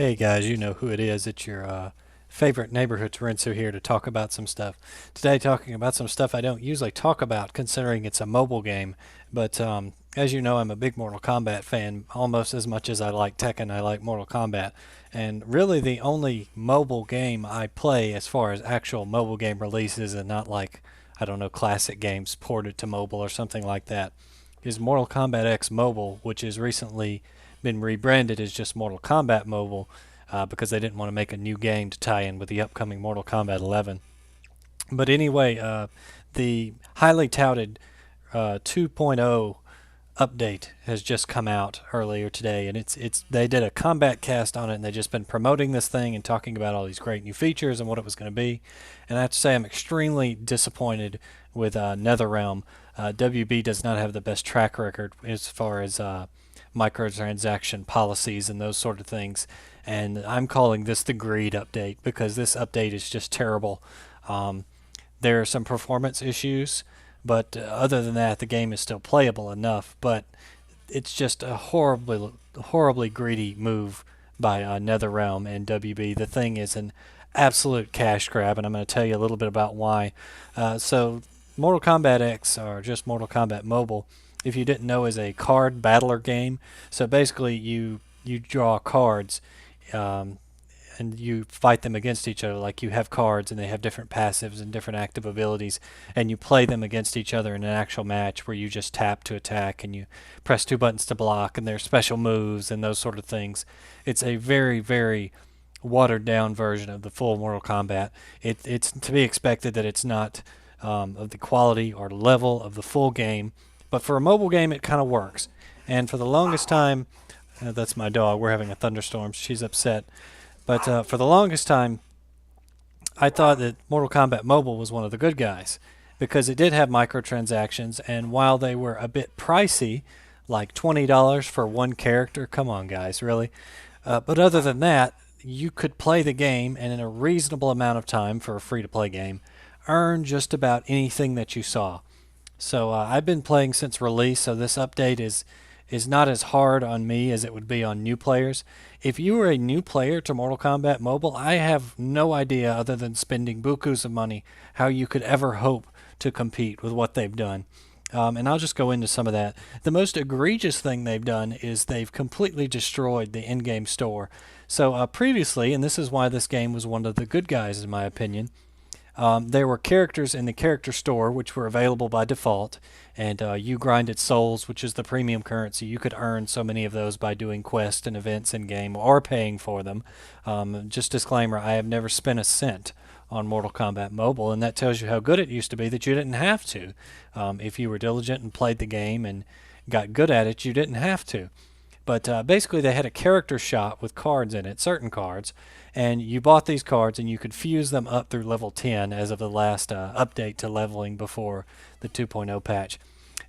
Hey guys, you know who it is. It's your favorite neighborhood Torenzo here to talk about some stuff. Today, talking about some stuff I don't usually talk about considering it's a mobile game. But as you know, I'm a big Mortal Kombat fan, almost as much as I like Tekken, I like Mortal Kombat. And really, the only mobile game I play as far as actual mobile game releases and not like, I don't know, classic games ported to mobile or something like that, is Mortal Kombat X Mobile, which has recently been rebranded as just Mortal Kombat Mobile because they didn't want to make a new game to tie in with the upcoming Mortal Kombat 11. But anyway, the highly touted 2.0 update has just come out earlier today, and it's they did a combat cast on it, and they've just been promoting this thing and talking about all these great new features and what it was going to be. And I have to say, I'm extremely disappointed with NetherRealm. WB does not have the best track record as far as microtransaction policies and those sort of things. And I'm calling this the greed update because this update is just terrible. Um, there are some performance issues, but other than that, the game is still playable enough. But it's just a horribly greedy move by NetherRealm and WB. The thing is an absolute cash grab, and I'm going to tell you a little bit about why. So, Mortal Kombat X, or just Mortal Kombat Mobile, if you didn't know, is a card battler game. So basically, you draw cards, um, and you fight them against each other. Like you have cards, and they have different passives and different active abilities, and you play them against each other in an actual match where you just tap to attack and you press two buttons to block, and there's special moves and those sort of things. It's a very watered down version of the full Mortal Kombat. It's to be expected that it's not of the quality or level of the full game, but for a mobile game, it kind of works. And for the longest time, that's my dog. We're having a thunderstorm. She's upset. But for the longest time, I thought that Mortal Kombat Mobile was one of the good guys because it did have microtransactions, and while they were a bit pricey, like $20 for one character, come on, guys, really? But other than that, you could play the game and in a reasonable amount of time for a free to play game, earn just about anything that you saw. So I've been playing since release, so this update is not as hard on me as it would be on new players. If you were a new player to Mortal Kombat Mobile, I have no idea other than spending bukus of money how you could ever hope to compete with what they've done. And I'll just go into some of that. The most egregious thing they've done is they've completely destroyed the in-game store. So previously, and this is why this game was one of the good guys in my opinion, there were characters in the character store which were available by default, and you grinded souls, which is the premium currency. You could earn so many of those by doing quests and events in game or paying for them. Just disclaimer: I have never spent a cent on Mortal Kombat Mobile, and that tells you how good it used to be that you didn't have to. If you were diligent and played the game and got good at it, you didn't have to. But basically, they had a character shop with cards in it, certain cards, and you bought these cards and you could fuse them up through level 10 as of the last update to leveling before the 2.0 patch.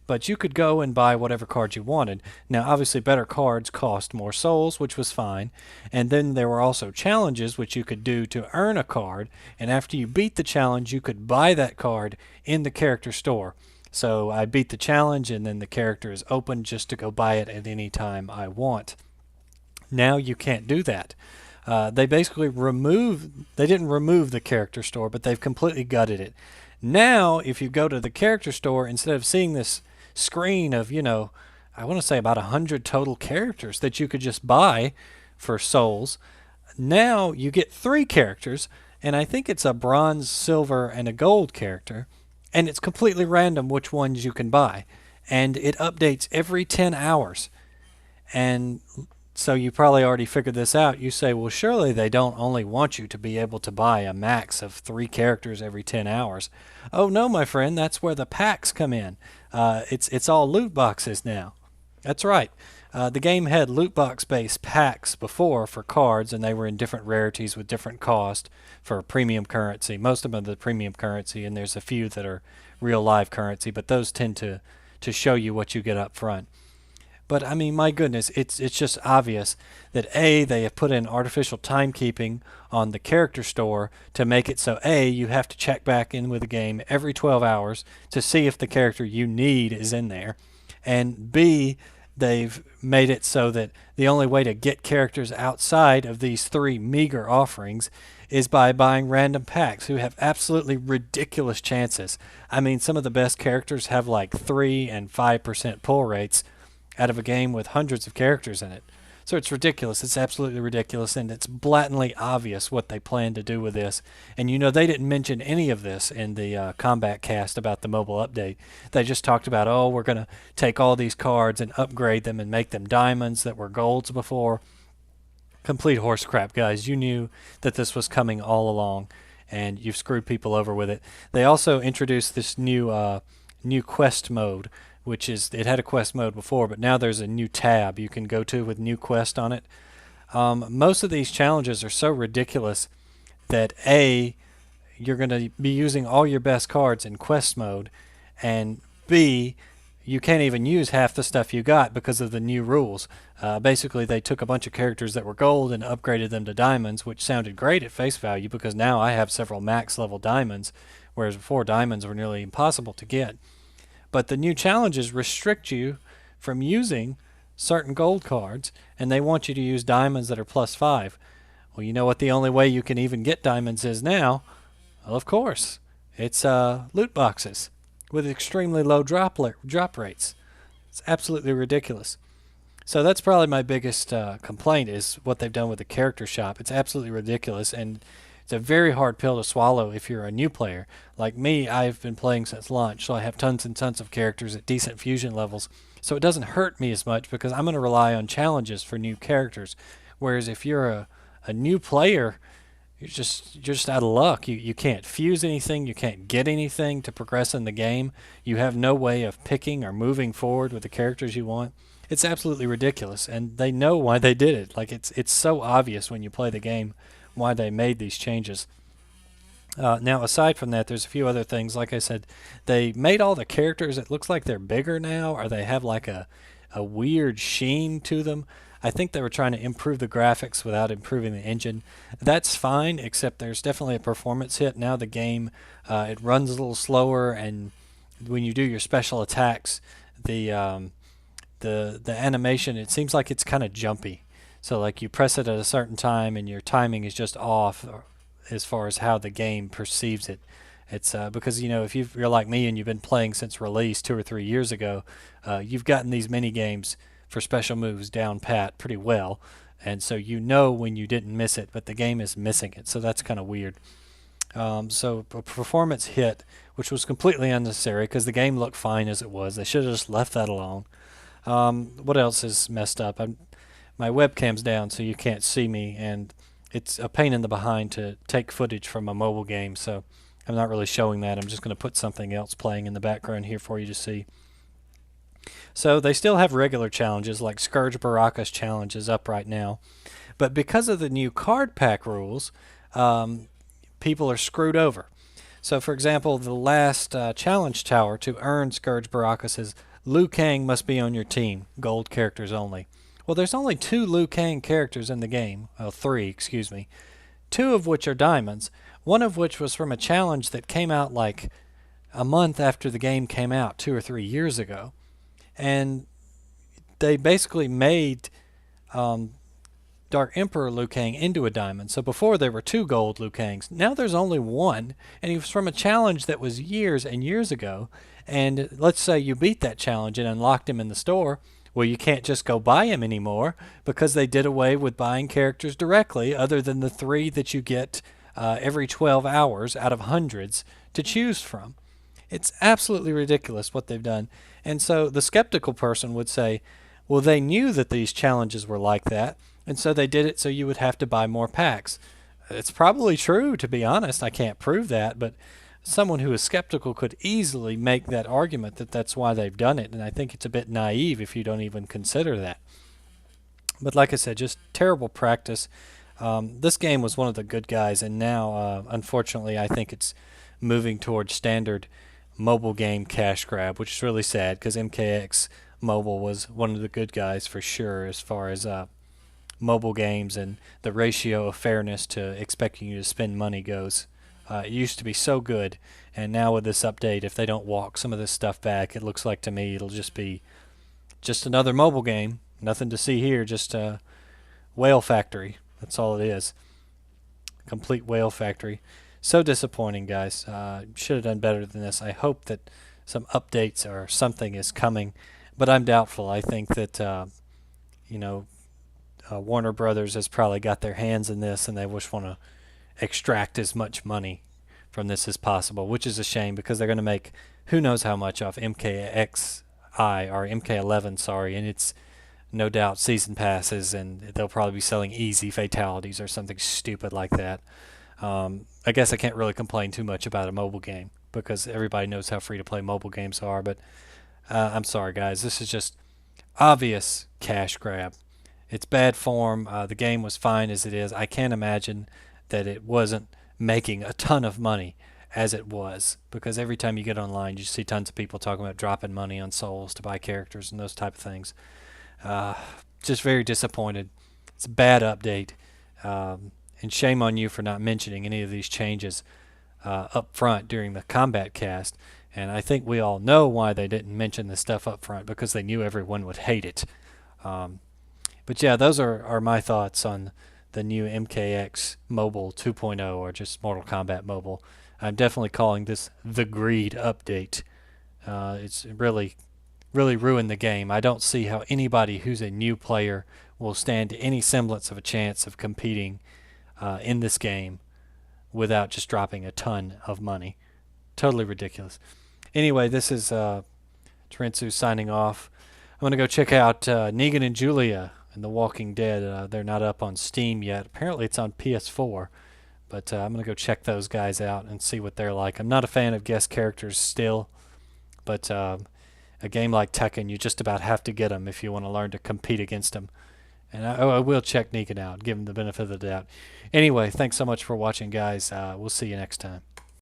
But you could go and buy whatever cards you wanted. Now, obviously, better cards cost more souls, which was fine. And then there were also challenges which you could do to earn a card. And after you beat the challenge, you could buy that card in the character store. So I beat the challenge, and then the character is open just to go buy it at any time I want. Now you can't do that. They basically they didn't remove the character store, but they've completely gutted it. Now, if you go to the character store, instead of seeing this screen of, I want to say about 100 total characters that you could just buy for souls, now you get 3 characters, and I think it's a bronze, silver, and a gold character, and it's completely random which ones you can buy. And it updates every 10 hours. And so you probably already figured this out. You say, well, surely they don't only want you to be able to buy a max of 3 characters every 10 hours. Oh, no, my friend, that's where the packs come in. It's all loot boxes now. That's right. The game had loot box based packs before for cards, and they were in different rarities with different cost for premium currency. Most of them are the premium currency, and there's a few that are real live currency, but those tend to show you what you get up front. But I mean, my goodness, it's just obvious that A, they have put in artificial timekeeping on the character store to make it so A, you have to check back in with the game every 12 hours to see if the character you need is in there, and B, they've made it so that the only way to get characters outside of these three meager offerings is by buying random packs who have absolutely ridiculous chances. I mean, some of the best characters have like 3 and 5% pull rates out of a game with hundreds of characters in it. So it's ridiculous. It's absolutely ridiculous, and it's blatantly obvious what they plan to do with this. And you know, they didn't mention any of this in the combat cast about the mobile update. They just talked about, oh, we're going to take all these cards and upgrade them and make them diamonds that were golds before. Complete horse crap, guys. You knew that this was coming all along, and you've screwed people over with it. They also introduced this new quest mode, which is, it had a quest mode before, but now there's a new tab you can go to with new quest on it. Most of these challenges are so ridiculous that A, you're going to be using all your best cards in quest mode, and B, you can't even use half the stuff you got because of the new rules. Basically, they took a bunch of characters that were gold and upgraded them to diamonds, which sounded great at face value because now I have several max level diamonds, whereas before diamonds were nearly impossible to get. But the new challenges restrict you from using certain gold cards, and they want you to use diamonds that are +5. Well, you know what the only way you can even get diamonds is now? Well, of course. It's loot boxes with extremely low drop rates. It's absolutely ridiculous. So that's probably my biggest complaint is what they've done with the character shop. It's absolutely ridiculous, and it's a very hard pill to swallow if you're a new player. Like me, I've been playing since launch, so I have tons and tons of characters at decent fusion levels. So it doesn't hurt me as much because I'm going to rely on challenges for new characters. Whereas if you're a new player, you're just out of luck. You can't fuse anything, you can't get anything to progress in the game. You have no way of picking or moving forward with the characters you want. It's absolutely ridiculous, and they know why they did it. Like it's so obvious when you play the game why they made these changes. Now, aside from that, there's a few other things. Like I said, they made all the characters, it looks like they're bigger now, or they have like a weird sheen to them. I think they were trying to improve the graphics without improving the engine. That's fine, except there's definitely a performance hit. Now the game, it runs a little slower, and when you do your special attacks, the animation, it seems like it's kind of jumpy. So like you press it at a certain time and your timing is just off as far as how the game perceives it. It's because, you know, if you're like me and you've been playing since release 2 or 3 years ago, you've gotten these mini games for special moves down pat pretty well, and so you know when you didn't miss it, but the game is missing it, so that's kind of weird. So a performance hit, which was completely unnecessary because the game looked fine as it was. They should have just left that alone. What else is messed up? My webcam's down so you can't see me, and it's a pain in the behind to take footage from a mobile game, so I'm not really showing that. I'm just going to put something else playing in the background here for you to see. So they still have regular challenges, like Scourge Baraka's challenge is up right now. But because of the new card pack rules, people are screwed over. So for example, the last challenge tower to earn Scourge Baraka says, Liu Kang must be on your team, gold characters only. Well, there's only 2 Liu Kang characters in the game. Well, 3, excuse me. 2 of which are diamonds. One of which was from a challenge that came out like a month after the game came out 2 or 3 years ago. And they basically made Dark Emperor Liu Kang into a diamond. So before there were 2 gold Liu Kangs. Now there's only 1. And he was from a challenge that was years and years ago. And let's say you beat that challenge and unlocked him in the store. Well, you can't just go buy him anymore because they did away with buying characters directly other than the 3 that you get every 12 hours out of hundreds to choose from. It's absolutely ridiculous what they've done. And so the skeptical person would say, well, they knew that these challenges were like that, and so they did it so you would have to buy more packs. It's probably true, to be honest. I can't prove that, but someone who is skeptical could easily make that argument that that's why they've done it, and I think it's a bit naive if you don't even consider that. But like I said, just terrible practice. This game was one of the good guys, and now, unfortunately, I think it's moving towards standard mobile game cash grab, which is really sad because MKX Mobile was one of the good guys for sure as far as mobile games and the ratio of fairness to expecting you to spend money goes. It used to be so good, and now with this update, if they don't walk some of this stuff back, it looks like to me it'll just be just another mobile game. Nothing to see here. Just a whale factory. That's all it is. Complete whale factory. So disappointing, guys. Should have done better than this. I hope that some updates or something is coming, but I'm doubtful. I think that you know Warner Brothers has probably got their hands in this, and they just want to extract as much money from this as possible, which is a shame because they're going to make who knows how much off MKXI or MK11, sorry, and it's no doubt season passes, and they'll probably be selling easy fatalities or something stupid like that. I guess I can't really complain too much about a mobile game because everybody knows how free to play mobile games are, but I'm sorry, guys. This is just obvious cash grab. It's bad form. The game was fine as it is. I can't imagine that it wasn't making a ton of money as it was, because every time you get online, you see tons of people talking about dropping money on souls to buy characters and those type of things. Uh, just very disappointed. It's a bad update, and shame on you for not mentioning any of these changes up front during the combat cast. And I think we all know why they didn't mention this stuff up front, because they knew everyone would hate it. But yeah, those are my thoughts on the new MKX Mobile 2.0, or just Mortal Kombat Mobile. I'm definitely calling this the Greed update. It's really ruined the game. I don't see how anybody who's a new player will stand any semblance of a chance of competing in this game without just dropping a ton of money. Totally ridiculous. Anyway, this is Terensu signing off. I'm going to go check out Negan and Julia and The Walking Dead. They're not up on Steam yet. Apparently it's on PS4. But I'm going to go check those guys out and see what they're like. I'm not a fan of guest characters still, but a game like Tekken, you just about have to get them if you want to learn to compete against them. And I will check Negan out, give him the benefit of the doubt. Anyway, thanks so much for watching, guys. We'll see you next time.